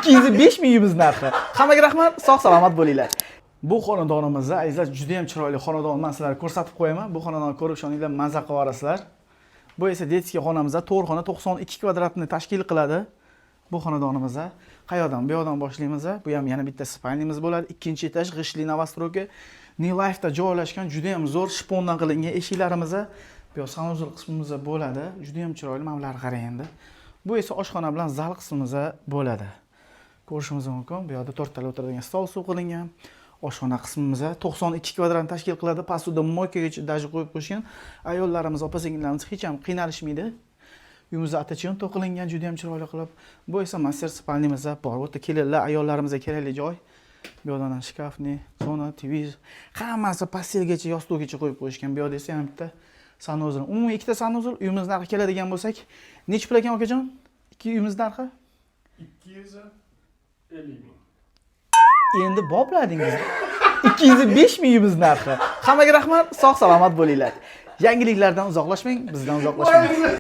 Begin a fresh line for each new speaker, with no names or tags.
205 ming uyimiz narxi. Hammaga rahmat, sog' salomat bo'linglar. Bu xonadonimizni azizlar juda ham chiroyli xonadon. Men sizlarga ko'rsatib qo'yaman. Bu xonadonni ko'rib ishoninglar, maza qilib olasizlar. Bu esa detskiy xonamizda 4 xona 92 kvadratni tashkil qiladi. Bu xonadonimizda qayoqdan? Bu yoqdan boshlaymiz. Bu ham yana bitta spalnimiz bo'ladi. Ikkinchi etaj g'ishli novostroyka. New Life'da joylashgan juda ham zo'r shpondan qilingan eshiklarimiz. Bu yoq sanuzul qismimiz bo'ladi. Juda ham chiroyli, mana bularga qarang endi. Bu esa oshxona bilan zal qismimiz bo'ladi. Ko'rishingiz mumkin. Bu yoqda 4 tala o'tiradigan stol suv qilingan. Oshxona qismimiz 92 kvadratni tashkil qiladi. Pastida moykaga daji qo'yib qo'yishgan. Ayollarimiz, opa-singillarimiz hech ham qiynalishmaydi. Uyimizda attachment to'qilingan, juda ham chiroyli qilib. Bu esa master spalnimiz bor. Bu yerda kelinlar, ayollarimizga kerakli joy. Bu yoqdan shkafni, zona, televizor, hammasi pastelgacha, yostiqgacha qo'yib qo'yishgan. Bu yoqda esa ham bitta sanuzul. Umumiy ikkita sanuzul uyimiz narxi keladigan bo'lsak, necha pul ekan akajon? Ikki uyimiz narxi
250 ming.
Endi bopladingiz. 205 ming uyimiz narxi. Hammaga rahmat, sog' salomat bo'linglar. Yangiliklardan uzoqlashmang, bizdan uzoqlashmang.